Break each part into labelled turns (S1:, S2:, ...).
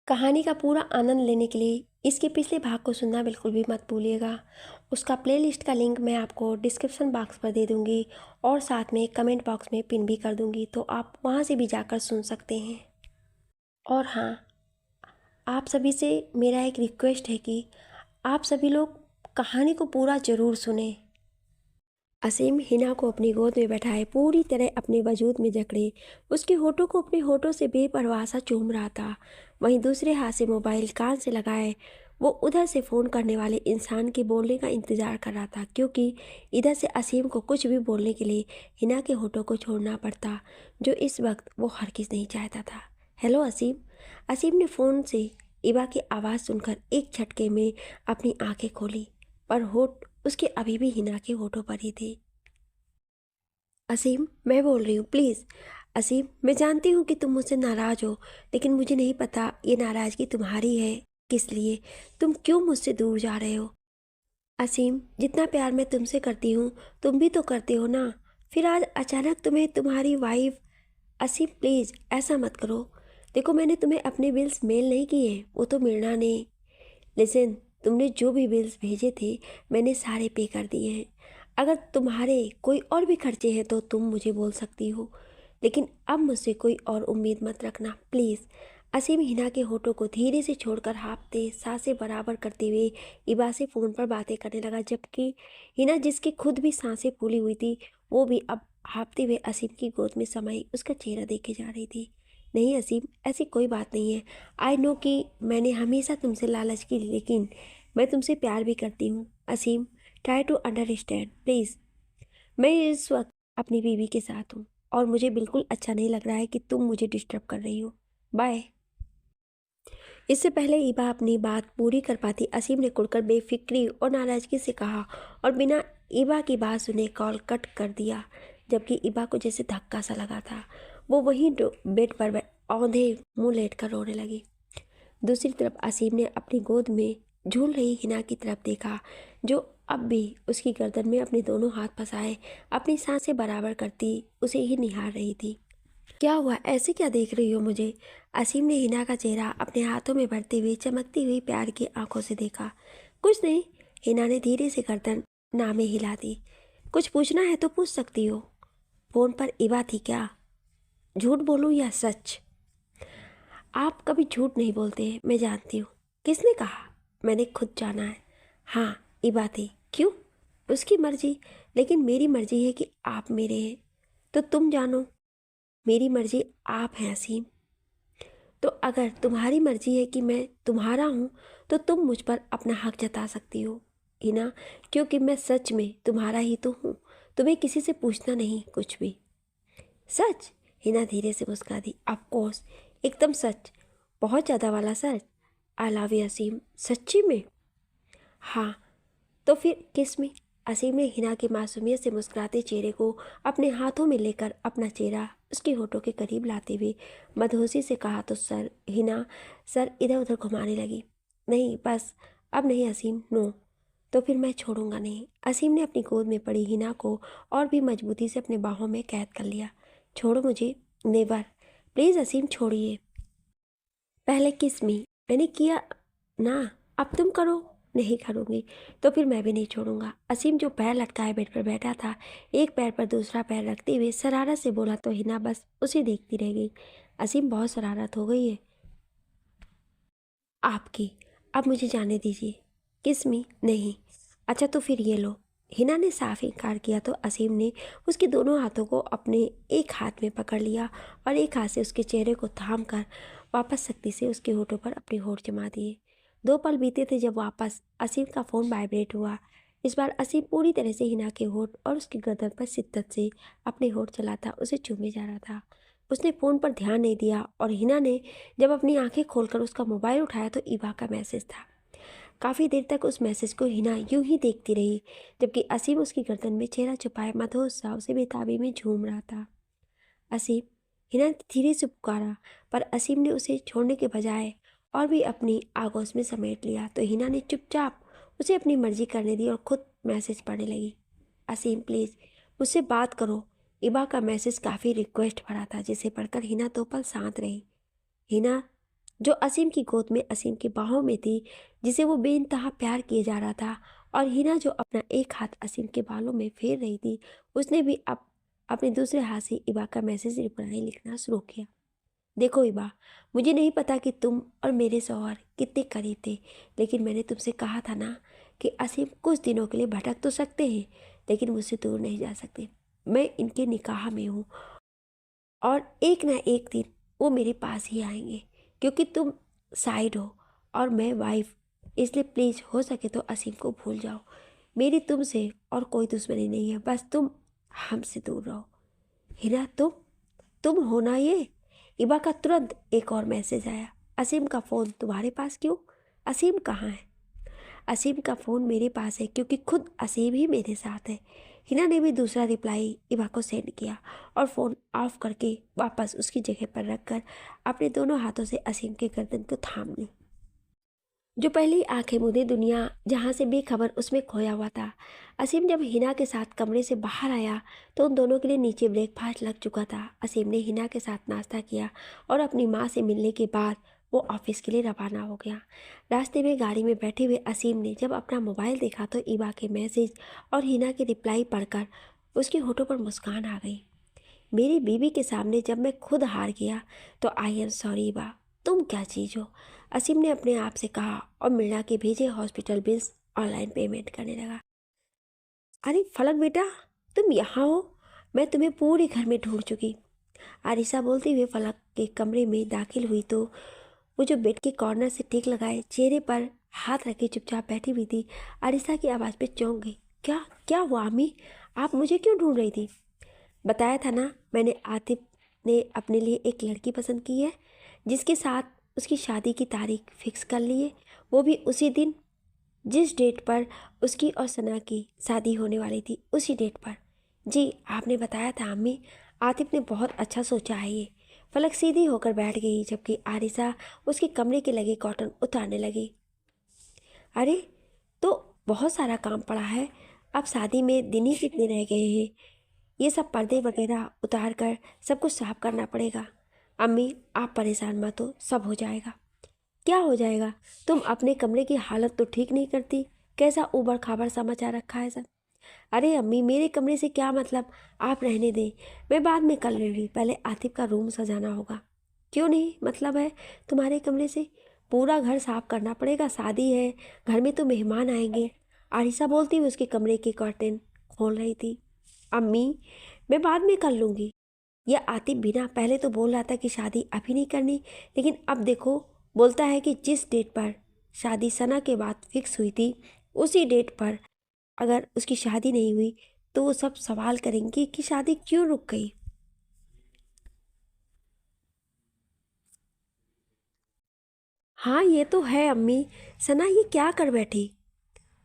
S1: कहानी का पूरा आनंद लेने के लिए इसके पिछले भाग को सुनना बिल्कुल भी मत भूलिएगा। उसका प्लेलिस्ट का लिंक मैं आपको डिस्क्रिप्शन बॉक्स पर दे दूंगी और साथ में कमेंट बॉक्स में पिन भी कर दूंगी, तो आप वहां से भी जाकर सुन सकते हैं। और हाँ, आप सभी से मेरा एक रिक्वेस्ट है कि आप सभी लोग कहानी को पूरा ज़रूर सुने। असीम हिना को अपनी गोद में बैठाए पूरी तरह अपने वजूद में जकड़े उसके होठों को अपने होठों से बेपरवाह सा चूम रहा था। वहीं दूसरे हाथ से मोबाइल कान से लगाए वो उधर से फ़ोन करने वाले इंसान के बोलने का इंतज़ार कर रहा था, क्योंकि इधर से असीम को कुछ भी बोलने के लिए हिना के होठों को छोड़ना पड़ता, जो इस वक्त वो हरगिज़ नहीं चाहता था। हेलो असीम। असीम ने फ़ोन से इबा की आवाज़ सुनकर एक झटके में अपनी आंखें खोली, पर होठ उसके अभी भी हिना के होठों पर ही थे। असीम, मैं बोल रही हूँ, प्लीज़। असीम, मैं जानती हूँ कि तुम मुझसे नाराज़ हो, लेकिन मुझे नहीं पता ये नाराज़गी तुम्हारी है किस लिए। तुम क्यों मुझसे दूर जा रहे हो? असीम, जितना प्यार मैं तुमसे करती हूँ तुम भी तो करते हो ना। फिर आज अचानक तुम्हें तुम्हारी वाइफ। असीम प्लीज़ ऐसा मत करो। देखो, मैंने तुम्हें अपने बिल्स मेल नहीं किए, वो तो मिलना नहीं। लिसन, तुमने जो भी बिल्स भेजे थे मैंने सारे पे कर दिए हैं। अगर तुम्हारे कोई और भी खर्चे हैं तो तुम मुझे बोल सकती हो, लेकिन अब मुझसे कोई और उम्मीद मत रखना प्लीज़। असीम हिना के होठों को धीरे से छोड़कर हाँफते सांसें बराबर करते हुए इबा से फ़ोन पर बातें करने लगा, जबकि हिना, जिसकी खुद भी सांसें फूली हुई थी, वो भी अब हाँफते हुए असीम की गोद में समाई उसका चेहरा देखे जा रही थी। नहीं असीम, ऐसी कोई बात नहीं है। आई नो कि मैंने हमेशा तुमसे लालच की, लेकिन मैं तुमसे प्यार भी करती हूँ। असीम, ट्राई टू अंडरस्टैंड प्लीज़। मैं इस वक्त अपनी बीवी के साथ हूँ और मुझे बिल्कुल अच्छा नहीं लग रहा है कि तुम मुझे डिस्टर्ब कर रही हो। बाय। इससे पहले ईबा अपनी बात पूरी कर पाती, असीम ने कुड़कर बेफिक्री और नाराज़गी से कहा और बिना ईबा की बात सुने कॉल कट कर दिया, जबकि ईबा को जैसे धक्का सा लगा था। वो वहीं बेड पर औंधे मुंह लेटकर रोने लगी। दूसरी तरफ असीम ने अपनी गोद में झूल रही हिना की तरफ देखा, जो अब भी उसकी गर्दन में अपने दोनों हाथ फंसाए अपनी सांसें बराबर करती उसे ही निहार रही थी। क्या हुआ, ऐसे क्या देख रही हो मुझे? असीम ने हिना का चेहरा अपने हाथों में भरते हुए चमकती हुई प्यार की आंखों से देखा। कुछ नहीं। हिना ने धीरे से गर्दन नामे हिला दी। कुछ पूछना है तो पूछ सकती हो। फोन पर इबा थी क्या? झूठ बोलूं या सच? आप कभी झूठ नहीं बोलते हैं, मैं जानती हूँ। किसने कहा? मैंने खुद जाना है। हाँ, इबा थी। क्यों? उसकी मर्जी, लेकिन मेरी मर्जी है कि आप मेरे हैं। तो तुम जानो। मेरी मर्जी आप हैं असीम। तो अगर तुम्हारी मर्जी है कि मैं तुम्हारा हूँ तो तुम मुझ पर अपना हक जता सकती हो हिना, क्योंकि मैं सच में तुम्हारा ही तो हूँ। तुम्हें किसी से पूछना नहीं कुछ भी। सच? हिना धीरे से मुस्कुरा दी। ऑफ कोर्स, एकदम सच, बहुत ज़्यादा वाला सच। आई लव यू असीम। सच्ची में? हाँ। तो फिर किस में? असीम ने हिना की मासूमियत से मुस्कुराते चेहरे को अपने हाथों में लेकर अपना चेहरा उसके होठों के करीब लाते हुए मदहोशी से कहा तो सर हिना सर इधर उधर घुमाने लगी। नहीं बस, अब नहीं असीम, नो। तो फिर मैं छोड़ूंगा नहीं। असीम ने अपनी गोद में पड़ी हिना को और भी मजबूती से अपने बाहों में कैद कर लिया। छोड़ो मुझे। नेवर। प्लीज़ असीम, छोड़िए। पहले किस मी मैंने किया ना, अब तुम करो। नहीं करूँगी। तो फिर मैं भी नहीं छोड़ूंगा। असीम, जो पैर लटकाए बेड पर बैठा था, एक पैर पर दूसरा पैर रखते हुए शरारत से बोला तो हिना बस उसे देखती रह गई। असीम, बहुत शरारत हो गई है आपकी। अब मुझे जाने दीजिए। किस मी? नहीं। अच्छा तो फिर ये लो। हिना ने साफ इनकार किया तो असीम ने उसके दोनों हाथों को अपने एक हाथ में पकड़ लिया और एक हाथ से उसके चेहरे को थाम कर वापस सख्ती से उसके होठों पर अपने होठ जमा दिए। 2 पल बीते थे जब वापस असीम का फ़ोन वाइब्रेट हुआ। इस बार असीम पूरी तरह से हिना के होठ और उसकी गर्दन पर शिद्दत से अपने होठ चलाता उसे चूमे जा रहा था। उसने फ़ोन पर ध्यान नहीं दिया और हिना ने जब अपनी आंखें खोलकर उसका मोबाइल उठाया तो ईबा का मैसेज था। काफ़ी देर तक उस मैसेज को हिना यूं ही देखती रही, जबकि असीम उसकी गर्दन में चेहरा छुपाए मदहोश सा उसे बेताबी में झूम रहा था। असीम, हिना ने धीरे से पुकारा, पर असीम ने उसे छोड़ने के बजाय और भी अपनी आगोश में समेट लिया, तो हिना ने चुपचाप उसे अपनी मर्जी करने दी और खुद मैसेज पढ़ने लगी। असीम प्लीज़ मुझसे बात करो। इबा का मैसेज काफ़ी रिक्वेस्ट भरा था, जिसे पढ़कर हिना 2 पल शांत रही। हिना, जो असीम की गोद में असीम की बाहों में थी, जिसे वो बेइंतहा प्यार किए जा रहा था। और हिना जो अपना एक हाथ असीम के बालों में फेर रही थी, उसने भी अब अपने दूसरे हाथ से इबा का मैसेज रिप्लाई लिखना शुरू किया। देखो इबा, मुझे नहीं पता कि तुम और मेरे शौहर कितने करीब थे, लेकिन मैंने तुमसे कहा था ना कि असीम कुछ दिनों के लिए भटक तो सकते हैं, लेकिन मुझसे दूर नहीं जा सकते। मैं इनके निकाह में हूँ और एक ना एक दिन वो मेरे पास ही आएंगे, क्योंकि तुम साइड हो और मैं वाइफ। इसलिए प्लीज़ हो सके तो असीम को भूल जाओ। मेरी तुमसे और कोई दुश्मनी नहीं है, बस तुम हमसे दूर रहो। हिना, तुम हो ना ये? इबा का तुरंत एक और मैसेज आया। असीम का फ़ोन तुम्हारे पास क्यों? असीम कहाँ है? असीम का फ़ोन मेरे पास है क्योंकि खुद असीम ही मेरे साथ है। हिना ने भी दूसरा रिप्लाई इबा को सेंड किया और फ़ोन ऑफ करके वापस उसकी जगह पर रखकर अपने दोनों हाथों से असीम के गर्दन को थाम ली। जो पहली आंखें मूंदे दुनिया जहाँ से बेखबर उसमें खोया हुआ था। असीम जब हिना के साथ कमरे से बाहर आया तो उन दोनों के लिए नीचे ब्रेकफास्ट लग चुका था। असीम ने हिना के साथ नाश्ता किया और अपनी माँ से मिलने के बाद वो ऑफिस के लिए रवाना हो गया। रास्ते में गाड़ी में बैठे हुए असीम ने जब अपना मोबाइल देखा तो ईबा के मैसेज और हिना के रिप्लाई पढ़कर उसके होठों पर मुस्कान आ गई। मेरी बीवी के सामने जब मैं खुद हार गया तो आई एम सॉरी बा। तुम क्या चीज़ हो? असीम ने अपने आप से कहा और मृणा के भेजे हॉस्पिटल बिल्स ऑनलाइन पेमेंट करने लगा। अरे फलक बेटा, तुम यहाँ हो? मैं तुम्हें पूरे घर में ढूंढ चुकी। आरिशा बोलते हुए फलक के कमरे में दाखिल हुई तो वो जो बेड के कॉर्नर से टेक लगाए चेहरे पर हाथ रखे चुपचाप बैठी हुई थी। आरिशा की आवाज़ पे चौंक गई। क्या क्या हुआ अम्मी? आप मुझे क्यों ढूंढ रही थी? बताया था ना, मैंने आतिफ ने अपने लिए एक लड़की पसंद की है, जिसके साथ उसकी शादी की तारीख फिक्स कर ली है, वो भी उसी दिन जिस डेट पर उसकी और सना की शादी होने वाली थी, उसी डेट पर। जी आपने बताया था अम्मी, आतिफ ने बहुत अच्छा सोचा है ये। फलक सीधी होकर बैठ गई जबकि आरिशा उसके कमरे के लगे कॉटन उतारने लगी। अरे तो बहुत सारा काम पड़ा है, अब शादी में दिन ही कितने रह गए हैं, ये सब पर्दे वगैरह उतार कर सब कुछ साफ करना पड़ेगा। अम्मी आप परेशान मत हो, सब हो जाएगा। क्या हो जाएगा? तुम अपने कमरे की हालत तो ठीक नहीं करती, कैसा ऊबड़ खाबड़ सा मचा रखा है सब। अरे अम्मी मेरे कमरे से क्या मतलब, आप रहने दें, मैं बाद में कर लूँगी, पहले आतिफ का रूम सजाना होगा। क्यों नहीं मतलब है तुम्हारे कमरे से? पूरा घर साफ करना पड़ेगा, शादी है, घर में तो मेहमान आएंगे। आरिशा बोलती हुई उसके कमरे के कर्टेन खोल रही थी। अम्मी मैं बाद में कर लूँगी। यह आतिफ बिना पहले तो बोल रहा था कि शादी अभी नहीं करनी, लेकिन अब देखो बोलता है कि जिस डेट पर शादी सना के बाद फिक्स हुई थी, उसी डेट पर अगर उसकी शादी नहीं हुई तो वो सब सवाल करेंगे कि शादी क्यों रुक गई। हाँ ये तो है अम्मी, सना ये क्या कर बैठी?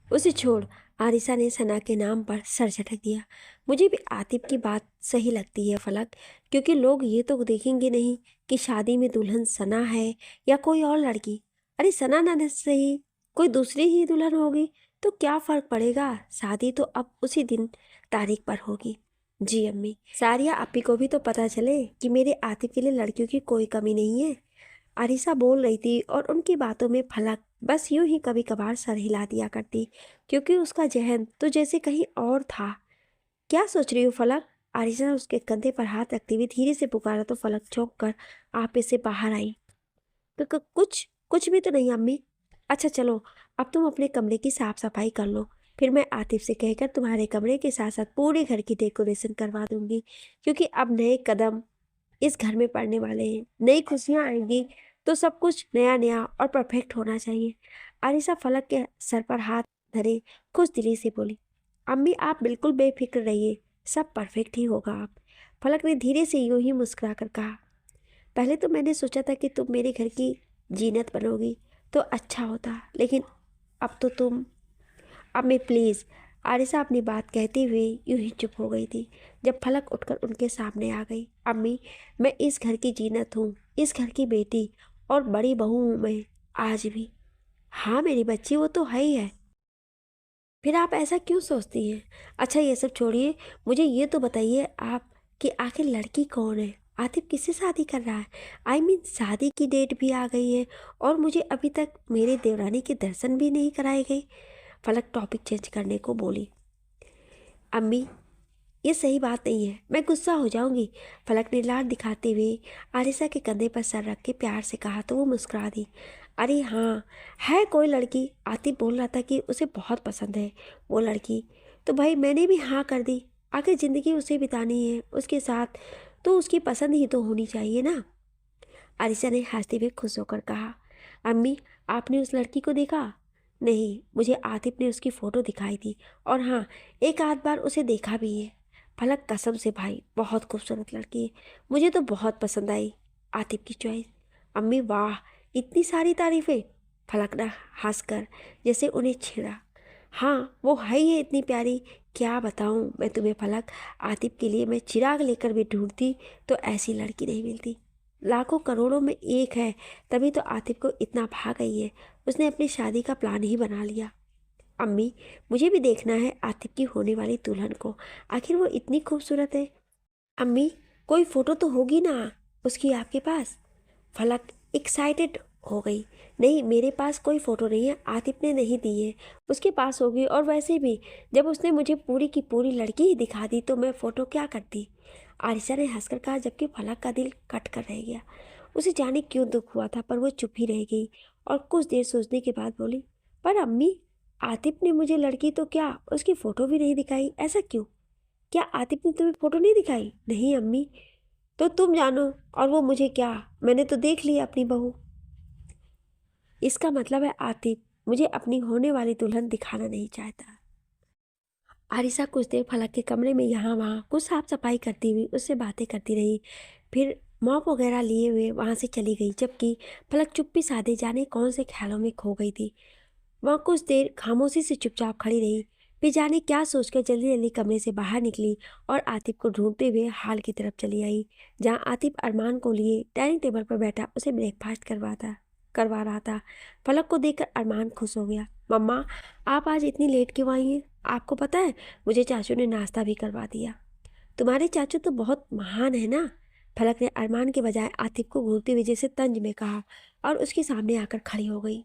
S1: उसे छोड़। आरिशा ने सना के नाम पर सर झटक दिया। मुझे भी आतिफ की बात सही लगती है फलक, क्योंकि लोग ये तो देखेंगे नहीं कि शादी में दुल्हन सना है या कोई और लड़की। अरे सना ना सही, कोई दूसरी ही दुल्हन होगी तो क्या फ़र्क पड़ेगा, शादी तो अब उसी दिन तारीख पर होगी। जी अम्मी, सारिया अपी को भी तो पता चले कि मेरे आतिफ के लिए लड़कियों की कोई कमी नहीं है। आरिशा बोल रही थी और उनकी बातों में फलक बस यूं ही कभी कभार सर हिला दिया करती, क्योंकि उसका जहन तो जैसे कहीं और था। क्या सोच रही हो फलक? आरिशा ने उसके कंधे पर हाथ रखते हुए धीरे से पुकारा तो फलक चौंक कर आपे से बाहर आई। तो कुछ कुछ भी तो नहीं अम्मी। अच्छा चलो, अब तुम अपने कमरे की साफ सफाई कर लो, फिर मैं आतिफ से कहकर तुम्हारे कमरे के साथ साथ पूरे घर की डेकोरेशन करवा दूंगी, क्योंकि अब नए कदम इस घर में पड़ने वाले हैं, नई खुशियाँ आएंगी तो सब कुछ नया नया और परफेक्ट होना चाहिए। आरिशा फलक के सर पर हाथ धरे खुश दिली से बोली। अम्मी आप बिल्कुल बेफिक्र रहिए, सब परफेक्ट ही होगा। आप फलक ने धीरे से यूं ही मुस्कुरा कर कहा। पहले तो मैंने सोचा था कि तुम मेरे घर की जीनत बनोगी तो अच्छा होता, लेकिन अब तो तुम। अब मैं प्लीज़। आरिशा अपनी बात कहते हुए यूं ही चुप हो गई थी जब फलक उठकर उनके सामने आ गई। अम्मी मैं इस घर की जीनत हूँ, इस घर की बेटी और बड़ी बहू हूँ मैं आज भी। हाँ मेरी बच्ची वो तो है ही है। फिर आप ऐसा क्यों सोचती हैं? अच्छा ये सब छोड़िए, मुझे ये तो बताइए आप कि आखिर लड़की कौन है? आतिफ किससे शादी कर रहा है? आई मीन शादी की डेट भी आ गई है और मुझे अभी तक मेरे देवरानी के दर्शन भी नहीं कराए गए। फलक टॉपिक चेंज करने को बोली। अम्मी, ये सही बात नहीं है, मैं गुस्सा हो जाऊंगी। फलक ने लाड दिखाते हुए आरिशा के कंधे पर सर रख के प्यार से कहा तो वो मुस्कुरा दी। अरे हाँ, है कोई लड़की? आतिफ बोल रहा था कि उसे बहुत पसंद है वो लड़की। तो भाई मैंने भी हाँ कर दी। आखिर ज़िंदगी उसे बितानी है उसके साथ, तो उसकी पसंद ही तो होनी चाहिए ना। आरिशा ने हंसते हुए खुश होकर कहा। अम्मी, आपने उस लड़की को देखा? नहीं, मुझे आतिफ ने उसकी फ़ोटो दिखाई थी और हाँ, एक आध बार उसे देखा भी है। फलक, कसम से भाई बहुत खूबसूरत लड़की है, मुझे तो बहुत पसंद आई आतिफ की चॉइस। अम्मी वाह, इतनी सारी तारीफ़ें। फलक ने हंसकर जैसे उन्हें छेड़ा। हाँ, वो है ही है इतनी प्यारी, क्या बताऊँ मैं तुम्हें फलक। आतिफ के लिए मैं चिराग लेकर भी ढूंढती तो ऐसी लड़की नहीं मिलती। लाखों करोड़ों में एक है, तभी तो आतिफ को इतना भा गई है। उसने अपनी शादी का प्लान ही बना लिया। अम्मी, मुझे भी देखना है आतिफ की होने वाली दुल्हन को, आखिर वो इतनी खूबसूरत है। अम्मी, कोई फोटो तो होगी ना उसकी आपके पास? फलक एक्साइटेड हो गई। नहीं, मेरे पास कोई फ़ोटो नहीं है, आतिफ ने नहीं दी है। उसके पास होगी, और वैसे भी जब उसने मुझे पूरी की पूरी लड़की ही दिखा दी तो मैं फ़ोटो क्या करती। आरिशा ने हंसकर कहा, जबकि फलक का दिल कट कर रह गया। उसे जाने क्यों दुख हुआ था, पर वो चुप ही रह गई और कुछ देर सोचने के बाद बोली, पर अम्मी, आतिफ ने मुझे लड़की तो क्या उसकी फ़ोटो भी नहीं दिखाई, ऐसा क्यों? क्या आतिफ ने तुम्हें फ़ोटो नहीं दिखाई? नहीं अम्मी। तो तुम जानो, और वो मुझे क्या, मैंने तो देख ली अपनी बहू। इसका मतलब है आतिफ मुझे अपनी होने वाली दुल्हन दिखाना नहीं चाहता। आरिशा कुछ देर फलक के कमरे में यहाँ वहाँ कुछ साफ सफाई करती हुई उससे बातें करती रही। फिर मॉप वगैरह लिए हुए वहाँ से चली गई, जबकि फलक चुप्पी साधे जाने कौन से ख्यालों में खो गई थी। वहाँ कुछ देर खामोशी से चुपचाप खड़ी रही, फिर जाने क्या सोचकर जल्दी जल्दी कमरे से बाहर निकली और आतिफ को ढूंढते हुए हॉल की तरफ चली आई, जहाँ आतिफ अरमान को लिए डाइनिंग टेबल पर बैठा उसे ब्रेकफास्ट करवा रहा था। फलक को देखकर अरमान खुश हो गया। मम्मा, आप आज इतनी लेट क्यों आई हैं? आपको पता है, मुझे चाचू ने नाश्ता भी करवा दिया। तुम्हारे चाचू तो बहुत महान है ना। फलक ने अरमान के बजाय आतिफ को घूरते हुए जैसे तंज में कहा और उसके सामने आकर खड़ी हो गई।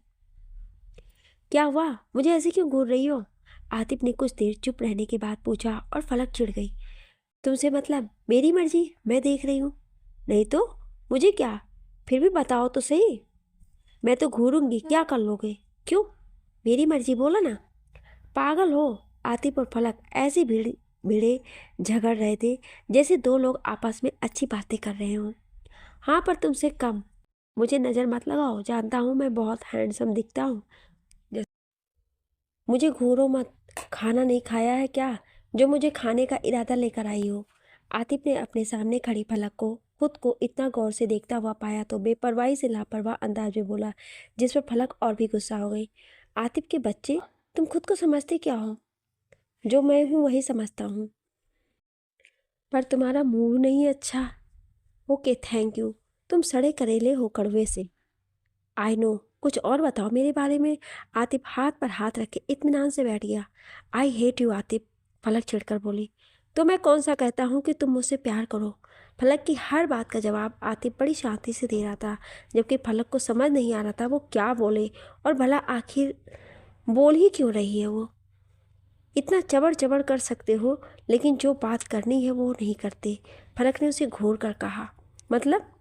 S1: क्या हुआ, मुझे ऐसे क्यों घूर रही हो? आतिफ ने कुछ देर चुप रहने के बाद पूछा और फलक चिढ़ गई। तुमसे मतलब मेरी मर्जी, मैं देख रही हूँ। नहीं तो मुझे क्या, फिर भी बताओ तो सही। मैं तो घूरूंगी, क्या कर लोगे? क्यों? मेरी मर्जी, बोला ना। पागल हो? आतिफ और फलक ऐसे भिड़े झगड़ रहे थे जैसे दो लोग आपस में अच्छी बातें कर रहे हों। हाँ, पर तुमसे कम। मुझे नज़र मत लगाओ, जानता हूँ मैं बहुत हैंडसम दिखता हूँ। मुझे घूरो मत। खाना नहीं खाया है क्या, जो मुझे खाने का इरादा लेकर आई हो? आतिफ ने अपने सामने खड़ी फलक को खुद को इतना गौर से देखता हुआ पाया तो बेपरवाही से लापरवाह अंदाज में बोला, जिस पर फलक और भी गुस्सा हो गई। आतिफ के बच्चे, तुम खुद को समझते क्या हो? जो मैं हूँ वही समझता हूँ। पर तुम्हारा मुंह नहीं अच्छा। Okay, thank you. तुम सड़े करेले हो कड़वे से। I know. कुछ और बताओ मेरे बारे में। आतिफ हाथ पर हाथ रख के इत्मीनान से बैठ गया। आई हेट यू आतिफ, फलक चिढ़कर बोली। तो मैं कौन सा कहता हूँ कि तुम मुझसे प्यार करो? फलक की हर बात का जवाब आतिफ बड़ी शांति से दे रहा था, जबकि फलक को समझ नहीं आ रहा था वो क्या बोले, और भला आखिर बोल ही क्यों रही है वो। इतना चबड़ चबड़ कर सकते हो, लेकिन जो बात करनी है वो नहीं करते। फलक ने उसे घूर कर कहा। मतलब?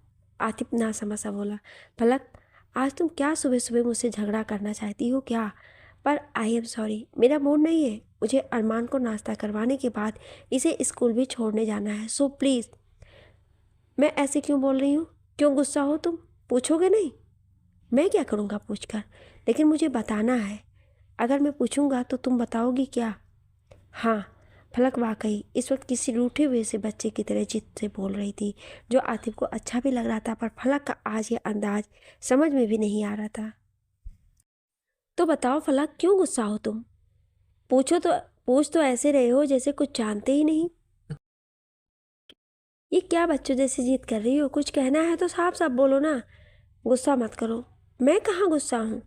S1: आतिफ ना समझ सा बोला। फलक, आज तुम क्या सुबह सुबह मुझसे झगड़ा करना चाहती हो क्या? पर आई एम सॉरी, मेरा मूड नहीं है। मुझे अरमान को नाश्ता करवाने के बाद इसे स्कूल भी छोड़ने जाना है, सो प्लीज़। मैं ऐसे क्यों बोल रही हूँ? क्यों गुस्सा हो तुम? पूछोगे नहीं? मैं क्या करूँगा पूछकर? लेकिन मुझे बताना है। अगर मैं पूछूँगा तो तुम बताओगी क्या? हाँ। फलक वाकई इस वक्त किसी रूठे हुए से बच्चे की तरह जिद से बोल रही थी, जो आतिफ को अच्छा भी लग रहा था, पर फलक का आज ये अंदाज समझ में भी नहीं आ रहा था। तो बताओ फलक, क्यों गुस्सा हो तुम? पूछ तो ऐसे रहे हो जैसे कुछ जानते ही नहीं। ये क्या बच्चों जैसी जिद कर रही हो? कुछ कहना है तो साफ साफ बोलो ना। गुस्सा मत करो। मैं कहाँ गुस्सा हूँ?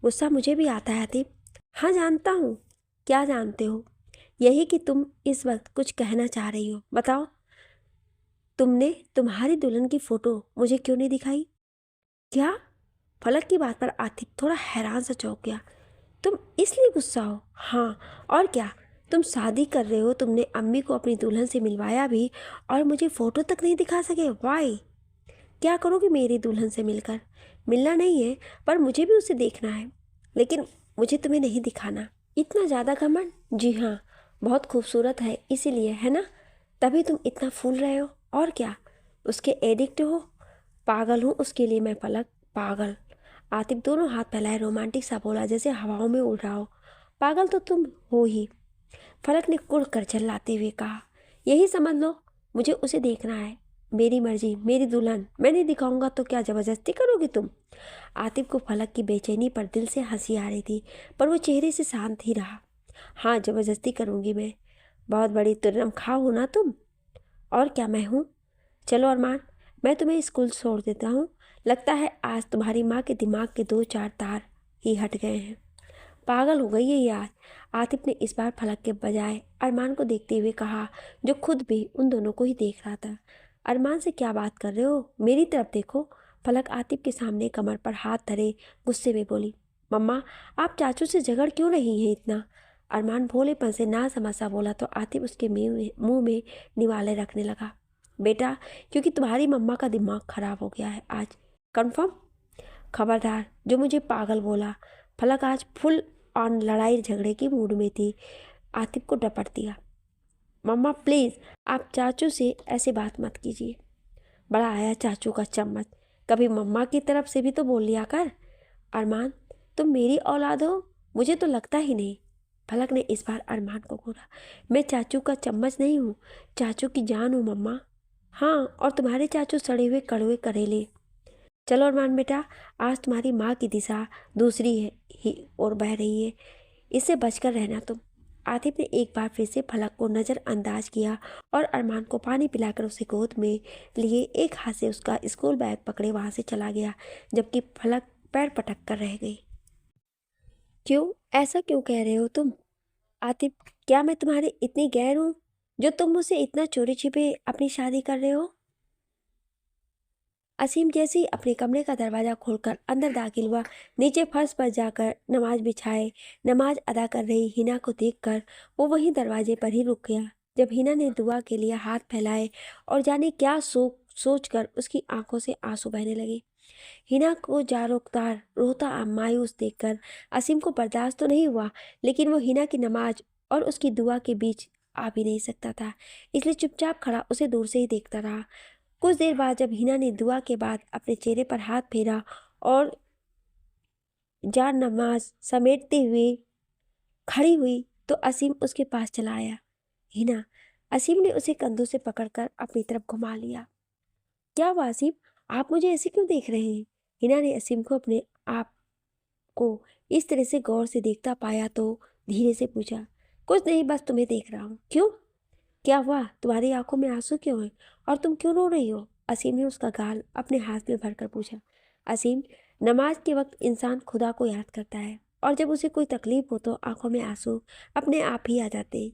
S1: गुस्सा मुझे भी आता है आतिफ। हाँ, जानता हूँ। क्या जानते हो? यही कि तुम इस वक्त कुछ कहना चाह रही हो, बताओ। तुमने तुम्हारी दुल्हन की फ़ोटो मुझे क्यों नहीं दिखाई? क्या? फलक की बात पर आतिफ थोड़ा हैरान सा चौंक गया। तुम इसलिए गुस्सा हो? हाँ, और क्या। तुम शादी कर रहे हो, तुमने अम्मी को अपनी दुल्हन से मिलवाया भी और मुझे फ़ोटो तक नहीं दिखा सके। वाई? क्या करोगे मेरी दुल्हन से मिलकर? मिलना नहीं है, पर मुझे भी उसे देखना है, लेकिन मुझे तुम्हें नहीं दिखाना। इतना ज़्यादा घमंड? जी हाँ, बहुत खूबसूरत है इसीलिए, है ना? तभी तुम इतना फूल रहे हो। और क्या, उसके एडिक्ट हो? पागल हूँ उसके लिए मैं पलक, पागल। आतिफ दोनों हाथ फैलाए रोमांटिक सा बोला, जैसे हवाओं में उड़ रहा हो। पागल तो तुम हो ही। फलक ने कुड़ कर चिल्लाते हुए कहा। यही समझ लो, मुझे उसे देखना है। मेरी मर्जी, मेरी दुल्हन। मैं नहीं दिखाऊंगा तो क्या ज़बरदस्ती करोगी तुम? आतिफ को फलक की बेचैनी पर दिल से हंसी आ रही थी, पर वो चेहरे से शांत ही रहा। हाँ, ज़बरदस्ती करूँगी मैं। बहुत बड़ी तुर्रम खा हो ना तुम। और क्या मैं हूँ? चलो अरमान, मैं तुम्हें स्कूल छोड़ देता हूँ। लगता है आज तुम्हारी माँ के दिमाग के 2-4 तार ही हट गए हैं। पागल हो गई है यार। आतिफ ने इस बार फलक के बजाय अरमान को देखते हुए कहा, जो खुद भी उन दोनों को ही देख रहा था। अरमान से क्या बात कर रहे हो? मेरी तरफ देखो। फलक आतिफ के सामने कमर पर हाथ धरे गुस्से में बोली। मम्मा, आप चाचू से झगड़ क्यों रही हैं इतना? अरमान भोलेपन से ना समझा बोला तो आतिफ उसके मुंह में निवाले रखने लगा। बेटा, क्योंकि तुम्हारी मम्मा का दिमाग खराब हो गया है आज। कंफर्म? खबरदार जो मुझे पागल बोला। फलक आज फुल ऑन लड़ाई झगड़े की मूड में थी। आतिफ को डपट दिया। मम्मा प्लीज़, आप चाचू से ऐसे बात मत कीजिए। बड़ा आया चाचू का चम्मच। कभी मम्मा की तरफ से भी तो बोल लिया कर। अरमान, तुम मेरी औलाद हो? मुझे तो लगता ही नहीं। फलक ने इस बार अरमान को घूरा। मैं चाचू का चम्मच नहीं हूँ, चाचू की जान हूँ मम्मा। हाँ, और तुम्हारे चाचू सड़े हुए कड़वे करेले। चलो अरमान बेटा, आज तुम्हारी माँ की दिशा दूसरी है ही और बह रही है। इससे बचकर रहना तुम। आतिफ ने एक बार फिर से फलक को नज़रअंदाज किया और अरमान को पानी पिलाकर उसे गोद में लिए एक हाथ से उसका स्कूल बैग पकड़े वहाँ से चला गया, जबकि फलक पैर पटक कर रह गई। क्यों? ऐसा क्यों कह रहे हो तुम? आतिफ, क्या मैं तुम्हारी इतनी गैर हूँ जो तुम मुझसे इतना चोरी छिपे अपनी शादी कर रहे हो? असीम जैसे ही अपने कमरे का दरवाज़ा खोलकर अंदर दाखिल हुआ, नीचे फर्श पर जाकर नमाज बिछाए नमाज अदा कर रही हिना को देखकर वो वहीं दरवाजे पर ही रुक गया। जब हिना ने दुआ के लिए हाथ फैलाए और जाने क्या सोचकर उसकी आंखों से आंसू बहने लगे। हिना को जारोकदार रोता मायूस देखकर असीम को बर्दाश्त तो नहीं हुआ, लेकिन वो हिना की नमाज और उसकी दुआ के बीच आ भी नहीं सकता था, इसलिए चुपचाप खड़ा उसे दूर से ही देखता रहा। कुछ देर बाद जब हिना ने दुआ के बाद अपने चेहरे पर हाथ फेरा और जान नमाज समेटते हुए खड़ी हुई, तो असीम उसके पास चला आया। हिना, असीम ने उसे कंधों से पकड़कर अपनी तरफ घुमा लिया। क्या हुआ असीम? आप मुझे ऐसे क्यों देख रहे हैं? हिना ने असीम को अपने आप को इस तरह से गौर से देखता पाया तो धीरे से पूछा। कुछ नहीं, बस तुम्हें देख रहा हूँ। क्यों? क्या हुआ? तुम्हारी आंखों में आंसू क्यों हैं? और तुम क्यों रो रही हो? असीम ने उसका गाल अपने हाथ में भरकर पूछा। असीम, नमाज के वक्त इंसान खुदा को याद करता है, और जब उसे कोई तकलीफ हो तो आंखों में आंसू अपने आप ही आ जाते हैं।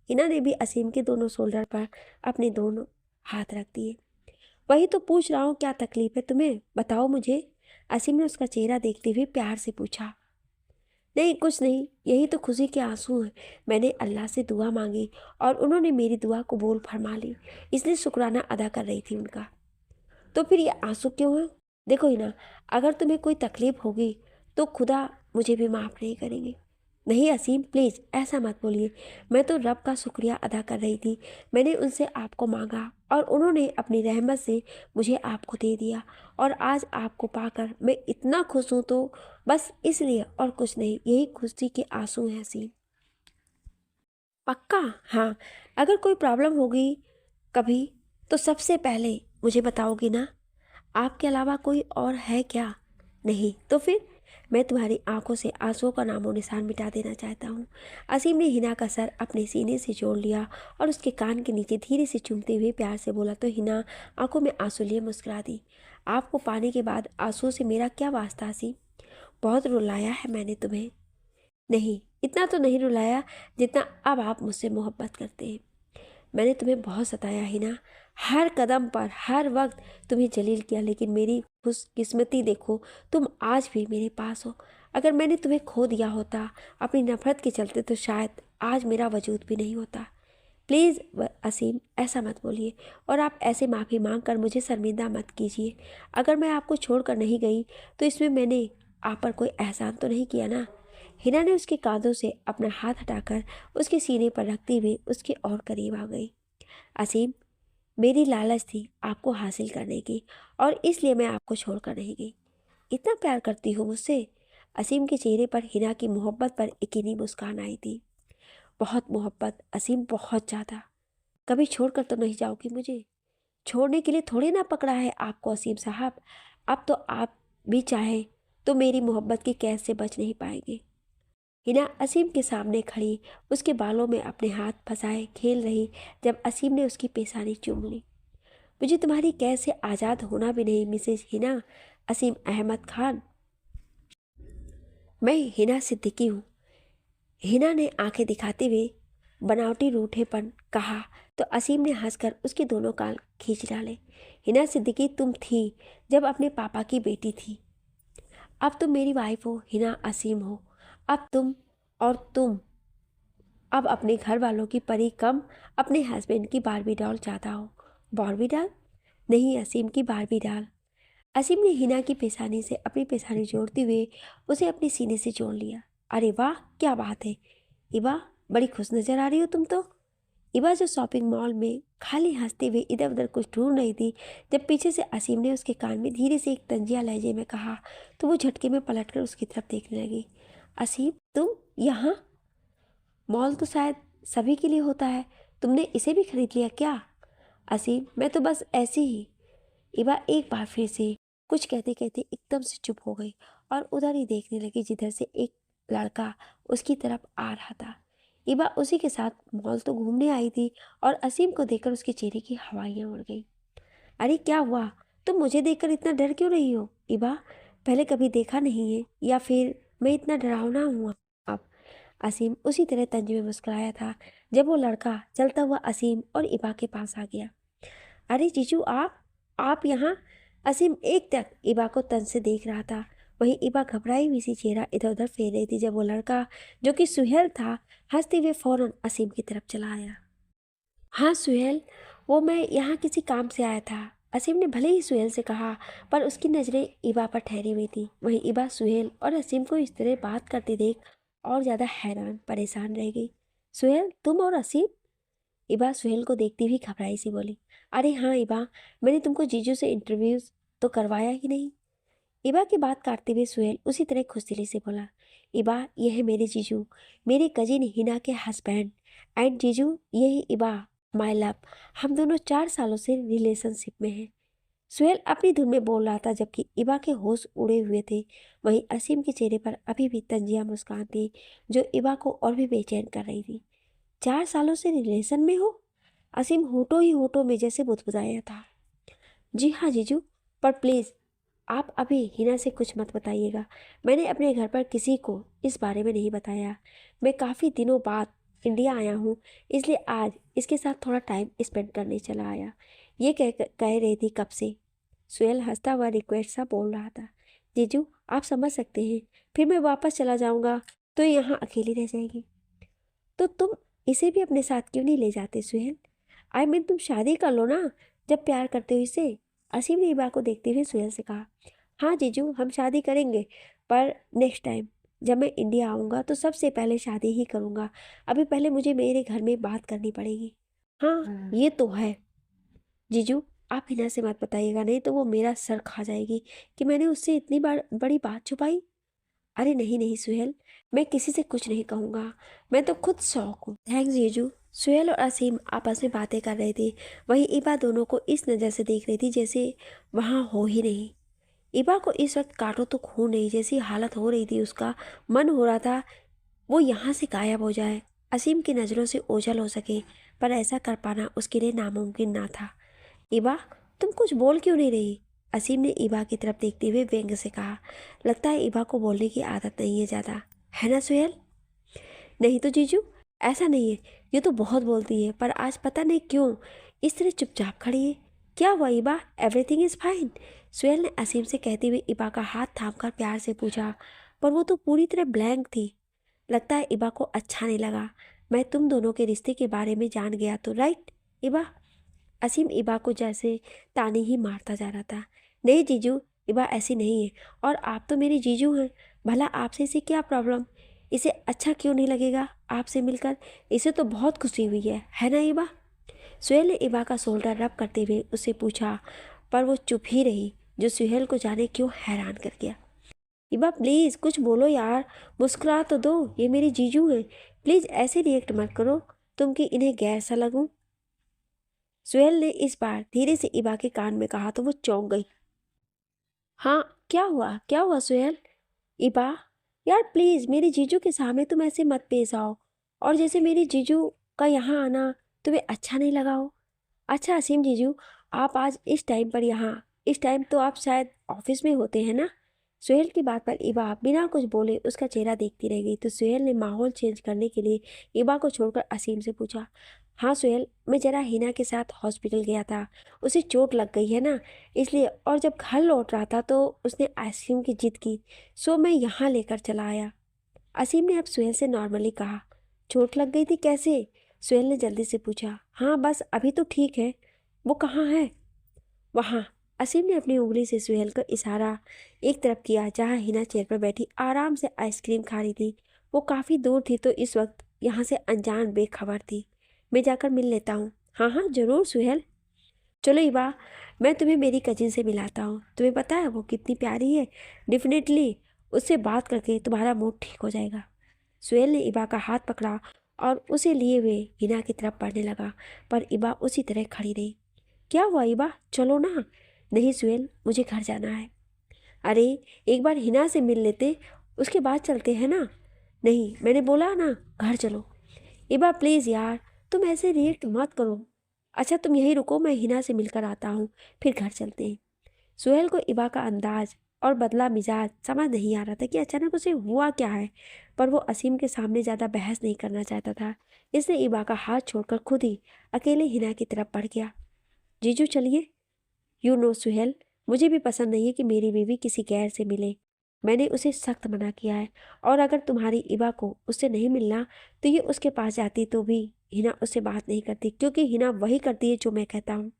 S1: हिना ने भी असीम के दोनों शोल्डर पर अपने दोनों हाथ रख दिए। वही तो पूछ रहा हूँ, क्या तकलीफ है तुम्हें? बताओ मुझे। असीम ने उसका चेहरा देखते हुए प्यार से पूछा। नहीं, कुछ नहीं, यही तो खुशी के आंसू हैं। मैंने अल्लाह से दुआ मांगी और उन्होंने मेरी दुआ कबूल फरमा ली, इसलिए शुक्राना अदा कर रही थी उनका। तो फिर ये आंसू क्यों हैं? देखो ही ना, अगर तुम्हें कोई तकलीफ होगी तो खुदा मुझे भी माफ़ नहीं करेंगे। नहीं असीम, प्लीज़ ऐसा मत बोलिए। मैं तो रब का शुक्रिया अदा कर रही थी। मैंने उनसे आपको मांगा और उन्होंने अपनी रहमत से मुझे आपको दे दिया, और आज आपको पाकर मैं इतना खुश हूँ, तो बस इसलिए और कुछ नहीं। यही खुशी के आंसू हैं असीम। पक्का? हाँ, अगर कोई प्रॉब्लम होगी कभी तो सबसे पहले मुझे बताओगी ना? आपके अलावा कोई और है क्या? नहीं तो फिर? मैं तुम्हारी आंखों से आंसुओं का नामो निशान मिटा देना चाहता हूँ। असीम ने हिना का सर अपने सीने से जोड़ लिया और उसके कान के नीचे धीरे से चूमते हुए प्यार से बोला, तो हिना आंखों में आंसू लिए मुस्कुरा दी। आपको पाने के बाद आंसुओं से मेरा क्या वास्ता असीम? बहुत रुलाया है मैंने तुम्हें। नहीं, इतना तो नहीं रुलाया जितना अब आप मुझसे मोहब्बत करते हैं। मैंने तुम्हें बहुत सताया हिना, हर कदम पर हर वक्त तुम्हें जलील किया, लेकिन मेरी खुशकिस्मती देखो, तुम आज भी मेरे पास हो। अगर मैंने तुम्हें खो दिया होता अपनी नफरत के चलते तो शायद आज मेरा वजूद भी नहीं होता। प्लीज़ असीम, ऐसा मत बोलिए और आप ऐसे माफ़ी मांग कर मुझे शर्मिंदा मत कीजिए। अगर मैं आपको छोड़कर नहीं गई तो इसमें मैंने आप पर कोई एहसान तो नहीं किया ना। हिना ने उसके कांधों से अपना हाथ हटाकर उसके सीने पर रखते हुए उसके और करीब आ गई। असीम, मेरी लालच थी आपको हासिल करने की और इसलिए मैं आपको छोड़कर नहीं गई। इतना प्यार करती हो मुझसे? असीम के चेहरे पर हिना की मोहब्बत पर यकीनी मुस्कान आई थी। बहुत मोहब्बत असीम, बहुत ज़्यादा। कभी छोड़कर तो नहीं जाओगी मुझे? छोड़ने के लिए थोड़ी ना पकड़ा है आपको असीम साहब। अब तो आप भी चाहें तो मेरी मोहब्बत की कैद से बच नहीं पाएंगे। हिना असीम के सामने खड़ी उसके बालों में अपने हाथ फंसाए खेल रही जब असीम ने उसकी पेशानी चूम ली। मुझे तुम्हारी कैद से आज़ाद होना भी नहीं मिसेज हिना। असीम अहमद खान, मैं हिना सिद्दीकी हूँ। हिना ने आंखें दिखाते हुए बनावटी रूठेपन कहा तो असीम ने हंसकर उसके दोनों गाल खींच डाले। हिना सिद्दीकी तुम थी जब अपने पापा की बेटी थी, अब तुम मेरी वाइफ हो। हिना असीम हो अब तुम, और तुम अब अपने घर वालों की परी कम अपने हस्बैंड की बारबी डॉल चाहता हो। बारबी डॉल नहीं, असीम की बारबी डॉल। असीम ने हिना की पेशानी से अपनी पेशानी जोड़ते हुए उसे अपने सीने से जोड़ लिया। अरे वाह, क्या बात है इबा, बड़ी खुश नजर आ रही हो तुम तो। इबा जो शॉपिंग मॉल में खाली हंसते हुए इधर उधर कुछ ढूंढ रही थी, जब पीछे से असीम ने उसके कान में धीरे से एक तंजिया लहजे में कहा तो वो झटके में पलटकर उसकी तरफ देखने लगी। असीम, तुम यहाँ? मॉल तो शायद सभी के लिए होता है, तुमने इसे भी खरीद लिया क्या? असीम, मैं तो बस ऐसे ही। इबा एक बार फिर से कुछ कहते कहते एकदम से चुप हो गई और उधर ही देखने लगी जिधर से एक लड़का उसकी तरफ आ रहा था। इबा उसी के साथ मॉल तो घूमने आई थी और असीम को देखकर उसके चेहरे की हवाइयां उड़ गई। अरे क्या हुआ, तुम मुझे देखकर इतना डर क्यों रही हो इबा? पहले कभी देखा नहीं है या फिर मैं इतना डरावना हूँ अब? असीम उसी तरह तंज में मुस्कुराया था जब वो लड़का चलता हुआ असीम और इबा के पास आ गया। अरे जीजू, आप यहाँ? असीम एक तक इबा को तंज से देख रहा था। वहीं इबा घबराई हुई सी चेहरा इधर उधर फेर रही थी जब वो लड़का जो कि सुहेल था हंसते हुए फौरन असीम की तरफ चला आया। हाँ सुहेल, वो मैं यहाँ किसी काम से आया था। असीम ने भले ही सुहेल से कहा पर उसकी नज़रें इबा पर ठहरी हुई थी। वहीं इबा सुहेल और असीम को इस तरह बात करते देख और ज़्यादा हैरान परेशान रह गई। सुहेल, तुम और असीम? इबा सुहेल को देखती हुई घबराई सी बोली। अरे हाँ इबा, मैंने तुमको जीजू से इंटरव्यूज तो करवाया ही नहीं। इबा की बात काटते हुए सुहेल उसी तरह खुशदिली से बोला। इबा, ये है मेरे जीजू, मेरे कजिन हिना के हस्बैंड। एंड जीजू, ये ही इबा, माय लव। हम दोनों 4 सालों से रिलेशनशिप में हैं। सुहेल अपनी धुन में बोल रहा था जबकि इबा के होश उड़े हुए थे। वहीं असीम के चेहरे पर अभी भी तंजिया मुस्कान थी जो इबा को और भी बेचैन कर रही थी। 4 सालों से रिलेशन में हो? असीम होठों ही होठों में जैसे बुदबुदाया था। जी हाँ जीजू, पर प्लीज़ आप अभी हिना से कुछ मत बताइएगा। मैंने अपने घर पर किसी को इस बारे में नहीं बताया। मैं काफ़ी दिनों बाद इंडिया आया हूँ, इसलिए आज इसके साथ थोड़ा टाइम स्पेंड करने चला आया। ये कह रही थी कब से। सुहेल हंसता हुआ रिक्वेस्ट सा बोल रहा था। जीजू, आप समझ सकते हैं, फिर मैं वापस चला जाऊँगा तो यहाँ अकेली रह जाएगी। तो तुम इसे भी अपने साथ क्यों नहीं ले जाते सुहेल? आई मीन तुम शादी कर लो ना, जब प्यार करते हो इसे। असीम ने इबा को देखते हुए सुहेल से कहा। हाँ जीजू, हम शादी करेंगे, पर नेक्स्ट टाइम जब मैं इंडिया आऊँगा तो सबसे पहले शादी ही करूँगा। अभी पहले मुझे मेरे घर में बात करनी पड़ेगी। हाँ ये तो है। जीजू, आप हिना से मत बताइएगा, नहीं तो वो मेरा सर खा जाएगी कि मैंने उससे इतनी बड़ी बात छुपाई। अरे नहीं नहीं सुहेल, मैं किसी से कुछ नहीं कहूँगा, मैं तो खुद शौक हूँ। थैंक्स जीजू। सुहेल और असीम आपस में बातें कर रहे थे। वहीं इबा दोनों को इस नज़र से देख रही थी जैसे वहाँ हो ही नहीं। इबा को इस वक्त काटो तो खून नहीं जैसी हालत हो रही थी। उसका मन हो रहा था वो यहाँ से गायब हो जाए, असीम की नज़रों से ओझल हो सके, पर ऐसा कर पाना उसके लिए नामुमकिन ना था। इबा, तुम कुछ बोल क्यों नहीं रही? असीम ने इबा की तरफ देखते हुए व्यंग से कहा। लगता है इबा को बोलने की आदत नहीं है ज़्यादा, है ना सुहेल? नहीं तो जीजू, ऐसा नहीं है, ये तो बहुत बोलती है, पर आज पता नहीं क्यों इस तरह चुपचाप खड़ी है। क्या हुआ इबा, एवरीथिंग इज़ फाइन? सुहेल ने असीम से कहते हुए इबा का हाथ थामकर प्यार से पूछा, पर वो तो पूरी तरह ब्लैंक थी। लगता है इबा को अच्छा नहीं लगा मैं तुम दोनों के रिश्ते के बारे में जान गया तो, राइट इबा? असीम इबा को जैसे ताने ही मारता जा रहा था। नहीं जीजू, इबा ऐसी नहीं है, और आप तो मेरी जीजू हैं। भला आपसे इसे क्या प्रॉब्लम? इसे अच्छा क्यों नहीं लगेगा आपसे मिलकर? इसे तो बहुत खुशी हुई है ना इबा? सुहेल ने इबा का शोल्डर रब करते हुए उससे पूछा, पर वो चुप ही रही, जो सुहेल को जाने क्यों हैरान कर गया। इबा प्लीज़ कुछ बोलो यार, मुस्कुरा तो दो, ये मेरी जीजू हैं। प्लीज़ ऐसे रिएक्ट मत करो तुम कि इन्हें गैर सा लगूं। सुहेल ने इस बार धीरे से इबा के कान में कहा तो वो चौंक गई। हाँ, क्या हुआ सुहेल? इबा, यार प्लीज़ मेरी जीजू के सामने तुम ऐसे मत पेश आओ, और जैसे मेरी जीजू का यहाँ आना तुम्हें अच्छा नहीं लगा हो। अच्छा असीम जीजू, आप आज इस टाइम पर यहाँ, इस टाइम तो आप शायद ऑफिस में होते हैं ना? सुहेल की बात पर इबा बिना कुछ बोले उसका चेहरा देखती रह गई, तो सुहेल ने माहौल चेंज करने के लिए इबा को छोड़कर असीम से पूछा, हाँ सुहेल, मैं जरा हिना के साथ हॉस्पिटल गया था, उसे चोट लग गई है ना, इसलिए, और जब घर लौट रहा था तो उसने आइसक्रीम की जिद की, सो मैं यहाँ लेकर चला आया। असीम ने अब सुहेल से नॉर्मली कहा, चोट लग गई थी कैसे? सुहेल ने जल्दी से पूछा। हाँ बस अभी तो ठीक है। वो कहाँ है? वहाँ। असीम ने अपनी उंगली से सुहेल का इशारा एक तरफ किया जहाँ हिना चेयर पर बैठी आराम से आइसक्रीम खा रही थी। वो काफ़ी दूर थी तो इस वक्त यहाँ से अनजान बेखबर थी। मैं जाकर मिल लेता हूँ। हाँ हाँ जरूर सुहेल। चलो इबा, मैं तुम्हें मेरी कजिन से मिलाता हूँ। तुम्हें पता है वो कितनी प्यारी है। डेफिनेटली उससे बात करके तुम्हारा मूड ठीक हो जाएगा। सुहेल ने इबा का हाथ पकड़ा और उसे लिए हुए हिना की तरफ बढ़ने लगा, पर इबा उसी तरह खड़ी रही। क्या हुआ इबा, चलो ना। नहीं सुहेल, मुझे घर जाना है। अरे एक बार हिना से मिल लेते, उसके बाद चलते हैं ना। नहीं मैंने बोला ना, घर चलो। इबा प्लीज़ यार, तुम ऐसे रिएक्ट मत करो। अच्छा तुम यहीं रुको, मैं हिना से मिलकर आता हूँ, फिर घर चलते हैं। सुहेल को इबा का अंदाज और बदला मिजाज समझ नहीं आ रहा था कि अचानक उसे हुआ क्या है, पर वो असीम के सामने ज़्यादा बहस नहीं करना चाहता था, इसलिए इबा का हाथ छोड़कर खुद ही अकेले हिना की तरफ बढ़ गया। जीजू चलिए। यू नो सुहेल, मुझे भी पसंद नहीं है कि मेरी बीवी किसी गैर से मिले। मैंने उसे सख्त मना किया है, और अगर तुम्हारी इबा को उससे नहीं मिलना तो ये उसके पास जाती तो भी हिना उससे बात नहीं करती, क्योंकि हिना वही करती है जो मैं कहता हूँ।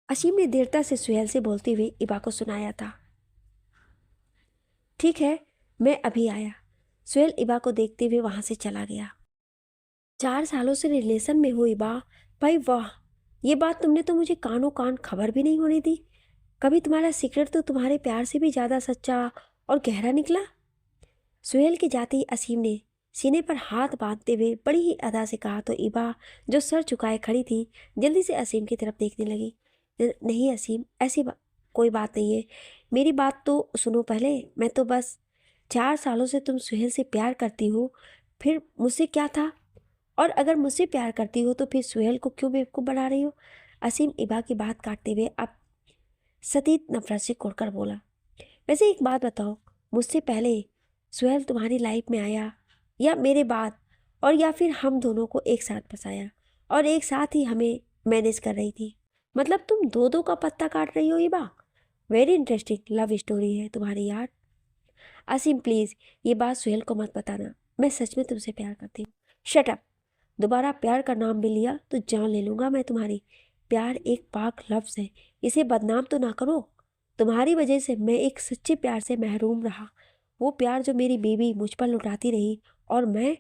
S1: असीम ने दृढ़ता से सुहेल से बोलते हुए इबा को सुनाया था। ठीक है, मैं अभी आया। सुहेल इबा को देखते हुए वहां से चला गया। 4 सालों से रिलेशन में हो इबा, भाई वाह, ये बात तुमने तो मुझे कानों कान खबर भी नहीं होने दी। कभी तुम्हारा सीक्रेट तो तुम्हारे प्यार से भी ज्यादा सच्चा और गहरा निकला। सुहेल के जाते ही असीम ने सीने पर हाथ बांधते हुए बड़ी ही अदा से कहा, तो इबा जो सर झुकाए खड़ी थी जल्दी से असीम की तरफ देखने लगी। नहीं असीम, ऐसी कोई बात नहीं है, मेरी बात तो सुनो पहले। मैं तो बस 4 सालों से तुम सुहेल से प्यार करती हो, फिर मुझसे क्या था? और अगर मुझसे प्यार करती हो तो फिर सुहेल को क्यों बेवकूफ़ बना रही हो? असीम इबा की बात काटते हुए अब सतीत नफरत से कुड़कर बोला। वैसे एक बात बताओ, मुझसे पहले सुहेल तुम्हारी लाइफ में आया या मेरे बाद, और या फिर हम दोनों को एक साथ फंसाया और एक साथ ही हमें मैनेज कर रही थी? मतलब तुम दो दो का पत्ता काट रही हो इबा। वेरी इंटरेस्टिंग लव स्टोरी है तुम्हारी यार। असीम प्लीज़ ये बात सुहेल को मत बताना, मैं सच में तुमसे प्यार करती हूँ। Shut up. दोबारा प्यार का नाम भी लिया तो जान ले लूँगा मैं तुम्हारी। प्यार एक पाक लफ्ज़ है, इसे बदनाम तो ना करो। तुम्हारी वजह से मैं एक सच्चे प्यार से महरूम रहा, वो प्यार जो मेरी बीवी मुझ पर लुटाती रही, और मैं।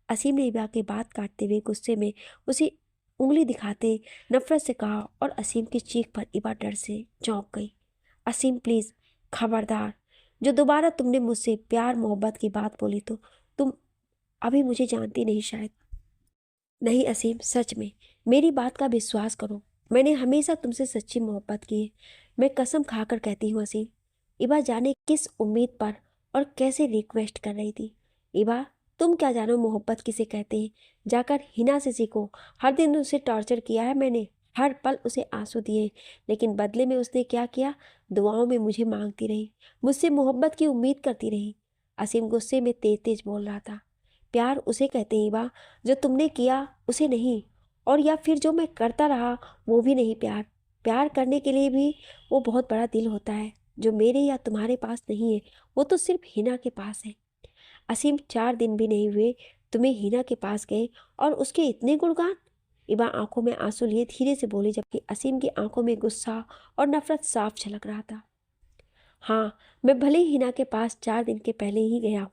S1: असीम ने इबा की बात काटते हुए गुस्से में उसे उंगली दिखाते नफरत से कहा, और असीम की चीख पर इबा डर से चौंक गई। असीम प्लीज़, खबरदार, जो दोबारा तुमने मुझसे प्यार मोहब्बत की बात बोली तो तुम अभी मुझे जानती नहीं शायद। नहीं असीम, सच में मेरी बात का विश्वास करो, मैंने हमेशा तुमसे सच्ची मोहब्बत की है। मैं कसम खाकर कहती हूँ असीम। इबा जाने किस उम्मीद पर और कैसे रिक्वेस्ट कर रही थी। इबा, तुम क्या जानो मोहब्बत किसे कहते हैं? जाकर हिना से सीखो। हर दिन उसे टॉर्चर किया है मैंने, हर पल उसे आंसू दिए, लेकिन बदले में उसने क्या किया? दुआओं में मुझे मांगती रही, मुझसे मोहब्बत की उम्मीद करती रही। असीम गुस्से में तेज तेज बोल रहा था। प्यार उसे कहते हैं हिबा, जो तुमने किया उसे नहीं, और या फिर जो मैं करता रहा वो भी नहीं प्यार। प्यार करने के लिए भी वो बहुत बड़ा दिल होता है, जो मेरे या तुम्हारे पास नहीं है, वो तो सिर्फ हिना के पास है। असीम 4 दिन भी नहीं हुए तुम्हें हिना के पास गए और उसके इतने गुणगान। इबा आंखों में आंसू लिए धीरे से बोली, जबकि असीम की आंखों में गुस्सा और नफरत साफ झलक रहा था। हाँ, मैं भले ही हिना के पास 4 दिन के पहले ही गया हूँ,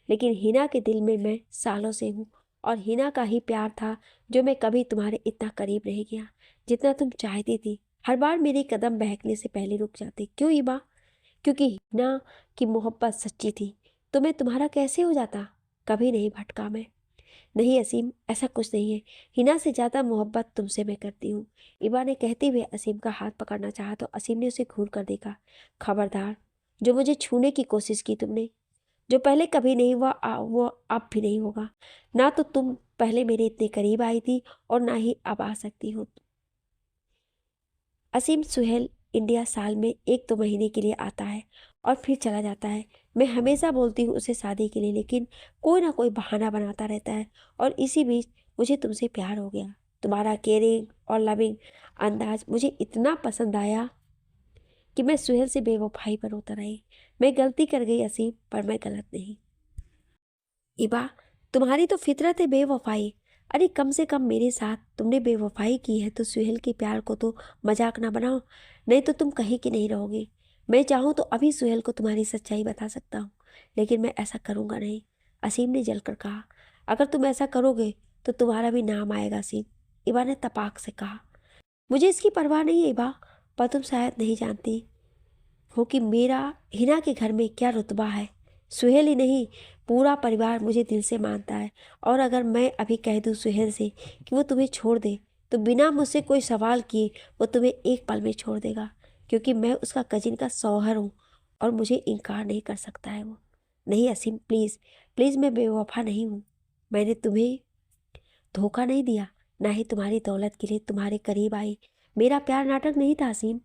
S1: लेकिन हिना के दिल में मैं सालों से हूँ, और हिना का ही प्यार था जो मैं कभी तुम्हारे इतना करीब नहीं गया जितना तुम चाहती थी। हर बार मेरे कदम बहकने से पहले रुक जाते। क्यों इबा? क्योंकि हिना की मोहब्बत सच्ची थी, तो मैं तुम्हारा कैसे हो जाता? कभी नहीं भटका मैं। नहीं असीम, ऐसा कुछ नहीं है। हिना से ज़्यादा मोहब्बत तुमसे मैं करती हूँ। इबा ने कहते हुए असीम का हाथ पकड़ना चाहा तो असीम ने उसे घूर कर देखा। खबरदार, जो मुझे छूने की कोशिश की तुमने, जो पहले कभी नहीं हुआ वो अब भी नहीं होगा। ना तो तुम पहले मेरे इतने करीब आई थी और ना ही अब आ सकती हो। असीम, सुहेल इंडिया साल में 1-2 महीने के लिए आता है और फिर चला जाता है। मैं हमेशा बोलती हूँ उसे शादी के लिए, लेकिन कोई ना कोई बहाना बनाता रहता है, और इसी बीच मुझे तुमसे प्यार हो गया। तुम्हारा केयरिंग और लविंग अंदाज मुझे इतना पसंद आया कि मैं सुहेल से बेवफाई पर उतर आई। मैं गलती कर गई असीम, पर मैं गलत नहीं। इबा, तुम्हारी तो फितरत है बेवफाई। अरे कम से कम मेरे साथ तुमने बेवफाई की है तो सुहेल के प्यार को तो मजाक ना बनाओ, नहीं तो तुम कहीं की नहीं रहोगी। मैं चाहूँ तो अभी सुहेल को तुम्हारी सच्चाई बता सकता हूँ, लेकिन मैं ऐसा करूँगा नहीं। असीम ने जलकर कहा। अगर तुम ऐसा करोगे तो तुम्हारा भी नाम आएगा असीम, इबा ने तपाक से कहा। मुझे इसकी परवाह नहीं है इबा, पर तुम शायद नहीं जानती हो कि मेरा हिना के घर में क्या रुतबा है। सुहेल ही नहीं, पूरा परिवार मुझे दिल से मानता है, और अगर मैं अभी कह दूँ सुहेल से कि वो तुम्हें छोड़ दे, तो बिना मुझसे कोई सवाल किए वो तुम्हें एक पल में छोड़ देगा, क्योंकि मैं उसका कजिन का शौहर हूँ और मुझे इनकार नहीं कर सकता है वो। नहीं असीम, प्लीज़ प्लीज़, मैं बेवफा नहीं हूँ। मैंने तुम्हें धोखा नहीं दिया, ना ही तुम्हारी दौलत के लिए तुम्हारे करीब आई। मेरा प्यार नाटक नहीं था असीम।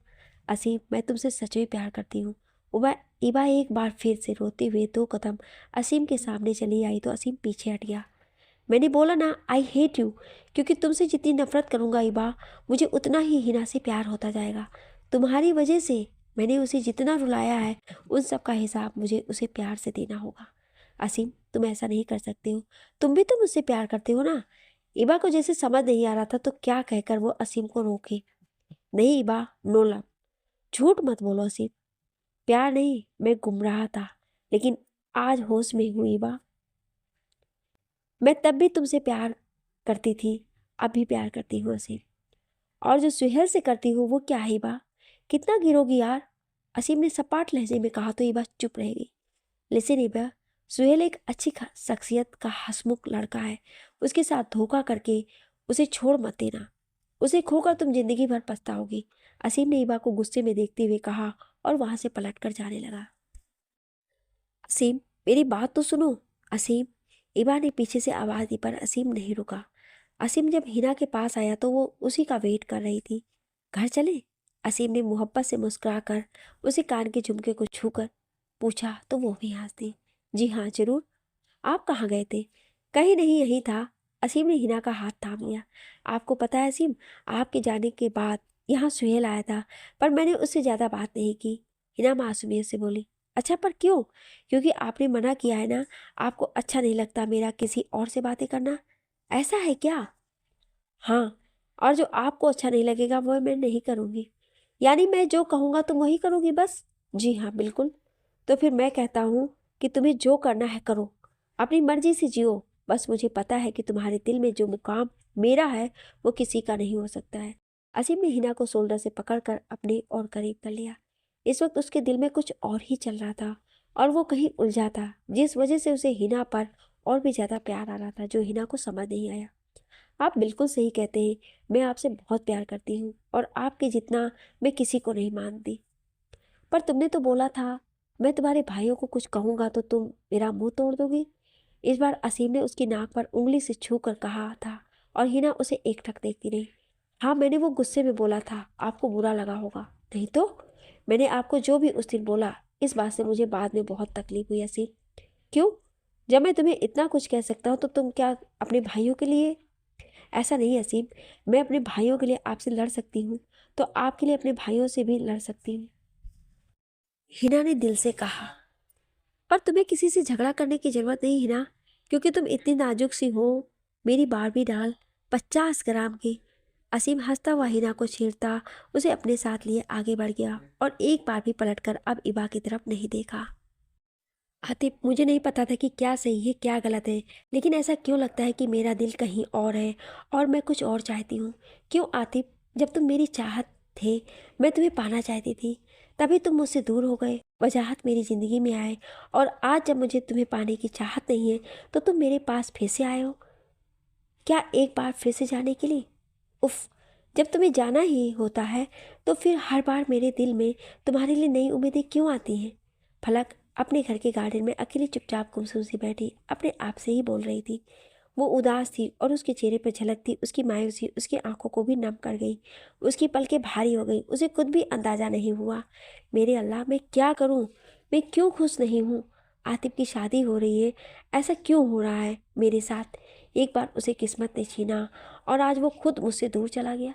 S1: असीम, मैं तुमसे सच में प्यार करती हूँ। उबा इबा एक बार फिर से रोते हुए 2 कदम असीम के सामने चली आई तो असीम पीछे हट गया। मैंने बोला ना, आई हेट यू, क्योंकि तुमसे जितनी नफरत करूँगा इबा, मुझे उतना ही हिना से प्यार होता जाएगा। तुम्हारी वजह से मैंने उसे जितना रुलाया है, उन सब का हिसाब मुझे उसे प्यार से देना होगा। असीम, तुम ऐसा नहीं कर सकते हो। तुम भी तो मुझसे प्यार करते हो ना। इबा को जैसे समझ नहीं आ रहा था तो क्या कहकर वो असीम को रोके। नहीं इबा, नो लव। झूठ मत बोलो असीम। प्यार नहीं, मैं गुमराह था, लेकिन आज होश में हूँ इबा। मैं तब भी तुमसे प्यार करती थी, अब भी प्यार करती हूँ असीम। और जो सुहेल से करती हूँ वो क्या है इबा? कितना गिरोगी यार? असीम ने सपाट लहजे में कहा तो इबा चुप रह गई। लिसन इबा, सुहेल एक अच्छी शख्सियत का हंसमुख लड़का है। उसके साथ धोखा करके उसे छोड़ मत देना। उसे खोकर तुम जिंदगी भर पछताओगी। असीम ने इबा को गुस्से में देखते हुए कहा और वहां से पलटकर जाने लगा। असीम, मेरी बात तो सुनो। असीम, इबा ने पीछे से आवाज दी, पर असीम नहीं रुका। असीम जब हिना के पास आया तो वो उसी का वेट कर रही थी। घर चले? असीम ने मोहब्बत से मुस्कुराकर उसे कान के झुमके को छूकर पूछा तो वो भी हंस दी। जी हाँ जरूर। आप कहाँ गए थे? कहीं नहीं, यही था। असीम ने हिना का हाथ थाम लिया। आपको पता है असीम, आपके जाने के बाद यहाँ सुहेल आया था, पर मैंने उससे ज़्यादा बात नहीं की। हिना मासूमियत से बोली। अच्छा, पर क्यों? क्योंकि आपने मना किया है ना। आपको अच्छा नहीं लगता मेरा किसी और से बातें करना, ऐसा है क्या? हाँ, और जो आपको अच्छा नहीं लगेगा वो मैं नहीं करूँगी। यानी मैं जो कहूँगा तुम वही करोगी बस? जी हाँ बिल्कुल। तो फिर मैं कहता हूँ कि तुम्हें जो करना है करो, अपनी मर्जी से जियो। बस मुझे पता है कि तुम्हारे दिल में जो मुकाम मेरा है वो किसी का नहीं हो सकता है। असीम ने हिना को शोल्डर से पकड़कर अपने और करीब कर लिया। इस वक्त उसके दिल में कुछ और ही चल रहा था, और वो कहीं उलझा था, जिस वजह से उसे हिना पर और भी ज़्यादा प्यार आ रहा था, जो हिना को समझ नहीं आया। आप बिल्कुल सही कहते हैं, मैं आपसे बहुत प्यार करती हूँ, और आपके जितना मैं किसी को नहीं मानती। पर तुमने तो बोला था मैं तुम्हारे भाइयों को कुछ कहूँगा तो तुम मेरा मुंह तोड़ दोगी। इस बार असीम ने उसकी नाक पर उंगली से छू कर कहा था, और हिना उसे एकटक देखती रही। हाँ, मैंने वो गुस्से में बोला था, आपको बुरा लगा होगा। नहीं तो मैंने आपको जो भी उस दिन बोला, इस बात से मुझे बाद में बहुत तकलीफ हुई असीम। क्यों? जब मैं तुम्हें इतना कुछ कह सकता हूँ तो तुम क्या अपने भाइयों के लिए? ऐसा नहीं असीम, मैं अपने भाइयों के लिए आपसे लड़ सकती हूँ तो आपके लिए अपने भाइयों से भी लड़ सकती हूँ, हिना ने दिल से कहा। पर तुम्हें किसी से झगड़ा करने की जरूरत नहीं हिना, क्योंकि तुम इतनी नाजुक सी हो। मेरी बारबी डाल 50 ग्राम की। असीम हंसता हुआ हिना को छेड़ता उसे अपने साथ लिए आगे बढ़ गया और एक बार भी पलटकर अब इबा की तरफ नहीं देखा। आतिफ, मुझे नहीं पता था कि क्या सही है क्या गलत है, लेकिन ऐसा क्यों लगता है कि मेरा दिल कहीं और है और मैं कुछ और चाहती हूँ। क्यों आतिफ? जब तुम मेरी चाहत थे, मैं तुम्हें पाना चाहती थी, तभी तुम मुझसे दूर हो गए, वजाहत मेरी ज़िंदगी में आए, और आज जब मुझे तुम्हें पाने की चाहत नहीं है तो तुम मेरे पास फिर से आए हो। क्या एक बार फिर से जाने के लिए? उफ, जब तुम्हें जाना ही होता है तो फिर हर बार मेरे दिल में तुम्हारे लिए नई उम्मीदें क्यों आती हैं? फलक अपने घर के गार्डन में अकेली चुपचाप गुमसुम सी बैठी अपने आप से ही बोल रही थी। वो उदास थी और उसके चेहरे पर झलकती उसकी मायूसी उसकी आंखों को भी नम कर गई। उसकी पलकें भारी हो गई, उसे खुद भी अंदाजा नहीं हुआ। मेरे अल्लाह, मैं क्या करूं? मैं क्यों खुश नहीं हूं? आतिफ की शादी हो रही है, ऐसा क्यों हो रहा है मेरे साथ? एक बार उसे किस्मत ने छीना और आज वो खुद मुझसे दूर चला गया।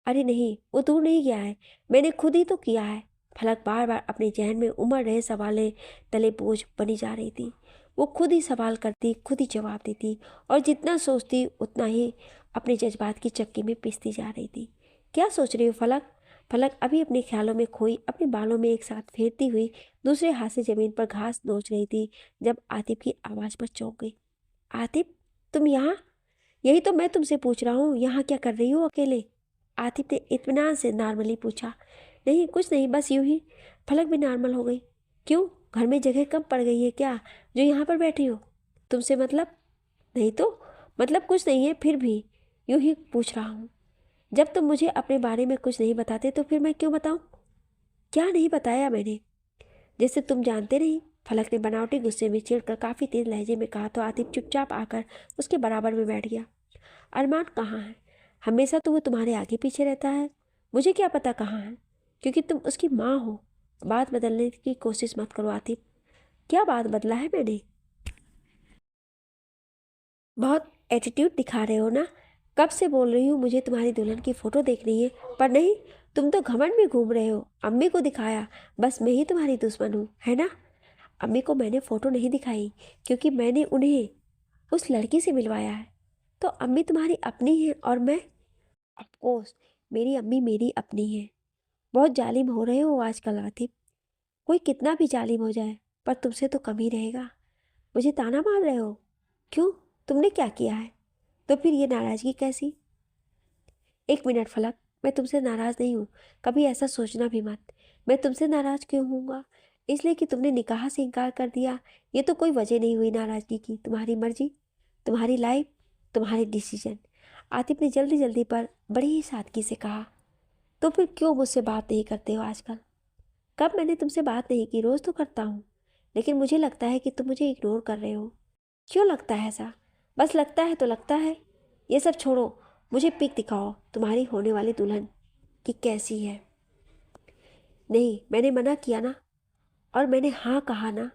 S1: अरे नहीं, वो दूर नहीं गया है, मैंने खुद ही तो किया है। फलक बार बार अपने जहन में उमड़ रहे सवालें तले बोझ बनी जा रही थी। वो खुद ही सवाल करती, खुद ही जवाब देती, और जितना सोचती उतना ही अपने जज्बात की चक्की में पिसती जा रही थी। क्या सोच रही हो फलक? फलक अभी अपने ख्यालों में खोई अपने बालों में एक साथ फेरती हुई दूसरे हाथ से जमीन पर घास नोच रही थी जब आतिफ की आवाज़ पर चौंक गई। आतिफ, तुम यहाँ? यही तो मैं तुमसे पूछ रहा हूँ, यहाँ क्या कर रही हो अकेले? आतिफ ने इत्मीनान से नॉर्मली पूछा। नहीं, कुछ नहीं, बस यूं ही। फलक भी नॉर्मल हो गई। क्यों, घर में जगह कम पड़ गई है क्या जो यहाँ पर बैठी हो? तुमसे मतलब? नहीं तो मतलब कुछ नहीं है, फिर भी यूं ही पूछ रहा हूँ। जब तुम मुझे अपने बारे में कुछ नहीं बताते तो फिर मैं क्यों बताऊँ? क्या नहीं बताया मैंने जैसे तुम जानते नहीं? फलक ने बनावटी गुस्से में चिढ़कर काफ़ी तेज लहजे में कहा तो आतिफ चुपचाप आकर उसके बराबर में बैठ गया। अरमान कहाँ है? हमेशा तो वो तुम्हारे आगे पीछे रहता है, मुझे क्या पता कहाँ है, क्योंकि तुम उसकी माँ हो। बात बदलने की कोशिश मत करो आतिफ। क्या बात बदला है मैंने? बहुत एटीट्यूड दिखा रहे हो ना। कब से बोल रही हूँ मुझे तुम्हारी दुल्हन की फ़ोटो देखनी है, पर नहीं, तुम तो घमंड में घूम रहे हो। अम्मी को दिखाया, बस मैं ही तुम्हारी दुश्मन हूँ, है ना? अम्मी को मैंने फ़ोटो नहीं दिखाई, क्योंकि मैंने उन्हें उस लड़की से मिलवाया है। तो अम्मी तुम्हारी अपनी है और मैं? ऑफकोर्स, मेरी अम्मी मेरी अपनी है। बहुत जालिम हो रहे हो आजकल आतिफ। कोई कितना भी जालिम हो जाए, पर तुमसे तो कम ही रहेगा। मुझे ताना मार रहे हो? क्यों, तुमने क्या किया है? तो फिर ये नाराज़गी कैसी? एक मिनट फलक, मैं तुमसे नाराज़ नहीं हूँ, कभी ऐसा सोचना भी मत। मैं तुमसे नाराज़ क्यों हूँगा? इसलिए कि तुमने निकाह से इनकार कर दिया। ये तो कोई वजह नहीं हुई नाराज़गी की। तुम्हारी मर्जी, तुम्हारी लाइफ, तुम्हारे डिसीजन। आतिफ ने जल्दी जल्दी पर बड़ी ही सादगी से कहा। तो फिर क्यों मुझसे बात नहीं करते हो आजकल? कब मैंने तुमसे बात नहीं की? रोज़ तो करता हूँ, लेकिन मुझे लगता है कि तुम मुझे इग्नोर कर रहे हो। क्यों लगता है ऐसा? बस लगता है तो लगता है। ये सब छोड़ो, मुझे पिक दिखाओ तुम्हारी होने वाली दुल्हन कि कैसी है। नहीं, मैंने मना किया ना, और मैंने हाँ कहा ना।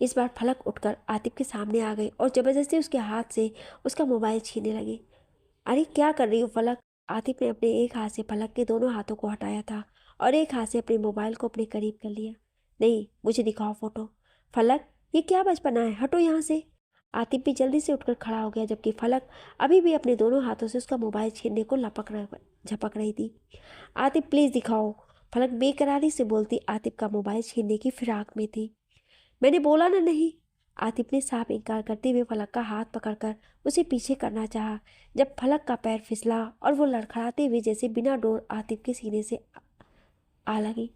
S1: इस बार फलक उठकर आतिफ के सामने आ गई और ज़बरदस्ती उसके हाथ से उसका मोबाइल छीनने लगी। अरे क्या कर रही हो फलक? आतिफ ने अपने एक हाथ से फलक के दोनों हाथों को हटाया था और एक हाथ से अपने मोबाइल को अपने करीब कर लिया। नहीं, मुझे दिखाओ फोटो। फलक, ये क्या बचपना है, हटो यहाँ से। आतिफ भी जल्दी से उठकर खड़ा हो गया, जबकि फलक अभी भी अपने दोनों हाथों से उसका मोबाइल छीनने को झपक रही थी। आतिफ प्लीज़ दिखाओ। फलक बेकरारी से बोलती आतिफ का मोबाइल छीनने की फिराक में थी। मैंने बोला ना नहीं। आतिफ ने साफ इनकार करते हुए फलक का हाथ पकड़कर उसे पीछे करना चाहा, जब फलक का पैर फिसला और वो लड़खड़ाते हुए जैसे बिना डोर आतिफ के सीने से आ लगी।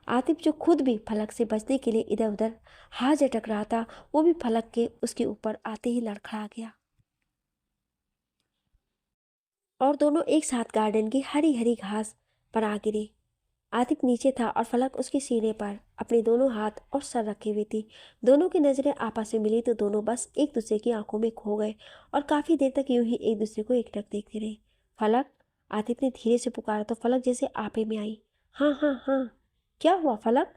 S1: आतिफ, जो खुद भी फलक से बचने के लिए इधर उधर हाथ झटक रहा था, वो भी फलक के उसके ऊपर आते ही लड़खड़ा गया और दोनों एक साथ गार्डन की हरी हरी घास पर आ गिरे। आतिफ नीचे था और फलक उसके सीने पर अपने दोनों हाथ और सर रखे हुए थी। दोनों की नज़रें आपस में मिली तो दोनों बस एक दूसरे की आंखों में खो गए और काफ़ी देर तक यूं ही एक दूसरे को एकटक देखते रहे। फलक, आतिफ ने धीरे से पुकारा तो फलक जैसे आपे में आई। हाँ हाँ हाँ। क्या हुआ फलक?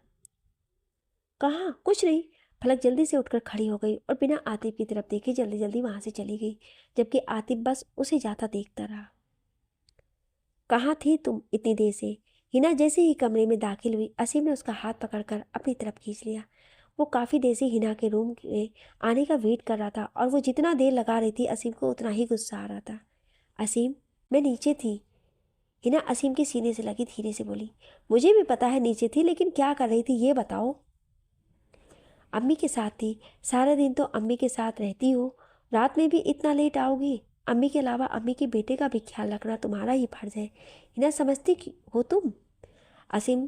S1: कहाँ? कुछ नहीं। फलक जल्दी से उठकर खड़ी हो गई और बिना आतिफ की तरफ देखे जल्दी जल्दी वहां से चली गई, जबकि आतिफ बस उसे जाता देखता रहा। कहाँ थी तुम इतनी देर से? हिना जैसे ही कमरे में दाखिल हुई, असीम ने उसका हाथ पकड़कर अपनी तरफ खींच लिया। वो काफ़ी देर से हिना के रूम में आने का वेट कर रहा था और वो जितना देर लगा रही थी असीम को उतना ही गुस्सा आ रहा था। असीम, मैं नीचे थी। हिना असीम के सीने से लगी धीरे से बोली। मुझे भी पता है नीचे थी, लेकिन क्या कर रही थी ये बताओ। अम्मी के साथ थी। सारा दिन तो अम्मी के साथ रहती हो, रात में भी इतना लेट आओगी? अम्मी के अलावा अम्मी के बेटे का भी ख्याल रखना तुम्हारा ही फर्ज है। हिना समझती हो तुम? असीम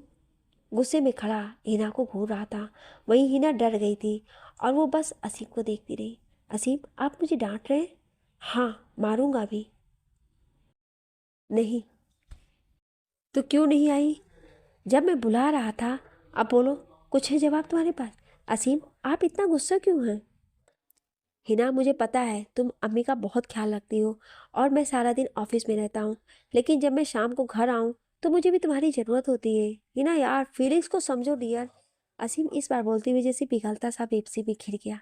S1: गुस्से में खड़ा हिना को घूर रहा था। वहीं हिना डर गई थी और वो बस असीम को देखती रही। असीम, आप मुझे डांट रहे हैं? हाँ, मारूंगा भी। नहीं। तो क्यों नहीं आई जब मैं बुला रहा था? अब बोलो, कुछ है जवाब तुम्हारे पास? असीम, आप इतना गुस्सा क्यों हैं? हिना, मुझे पता है तुम अम्मी का बहुत ख्याल रखती हो और मैं सारा दिन ऑफिस में रहता हूँ, लेकिन जब मैं शाम को घर आऊँ तो मुझे भी तुम्हारी ज़रूरत होती है। हिना यार, फीलिंग्स को समझो डियर। असीम इस बार बोलते हुए जैसे पिघलता सा पेप्सी भी खिल गया।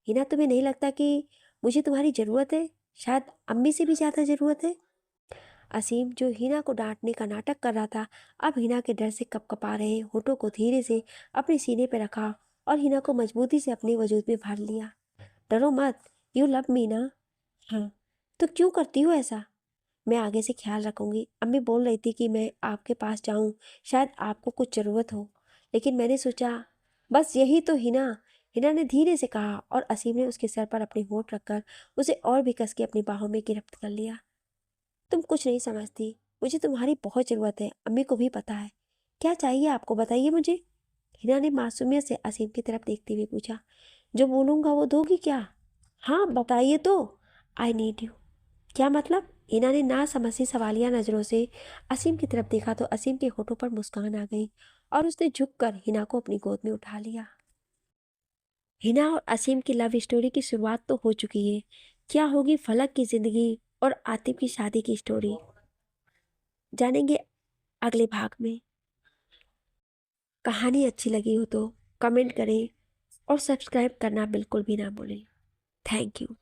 S1: हिना, तुम्हें नहीं लगता कि मुझे तुम्हारी ज़रूरत है? शायद अम्मी से भी ज़्यादा ज़रूरत है। असीम, जो हिना को डांटने का नाटक कर रहा था, अब हिना के डर से कपकपा रहे होठों को धीरे से अपने सीने पर रखा और हिना को मजबूती से अपने वजूद में भर लिया। डरो मत, यू लव मी ना? हाँ। तो क्यों करती हो ऐसा? मैं आगे से ख्याल रखूंगी। अम्मी बोल रही थी कि मैं आपके पास जाऊं, शायद आपको कुछ ज़रूरत हो, लेकिन मैंने सोचा बस यही तो हिना। हिना ने धीरे से कहा और असीम ने उसके सर पर अपनी होठ रखकर उसे और भी कस के अपनी बाहों में गिरफ्त कर लिया। तुम कुछ नहीं समझती, मुझे तुम्हारी बहुत ज़रूरत है, अम्मी को भी पता है। क्या चाहिए आपको, बताइए मुझे। हिना ने मासूमियत से असीम की तरफ देखते हुए पूछा। जो बोलूँगा वो दोगी क्या? हाँ बताइए तो। I need you. क्या मतलब? हिना ने ना समझी सवालिया नज़रों से असीम की तरफ देखा तो असीम के होठों पर मुस्कान आ गई और उसने झुककर हिना को अपनी गोद में उठा लिया। हिना और असीम की लव स्टोरी की शुरुआत तो हो चुकी है। क्या होगी फलक की ज़िंदगी और आतिफ की शादी की स्टोरी, जानेंगे अगले भाग में। कहानी अच्छी लगी हो तो कमेंट करें और सब्सक्राइब करना बिल्कुल भी ना भूलें। Thank you.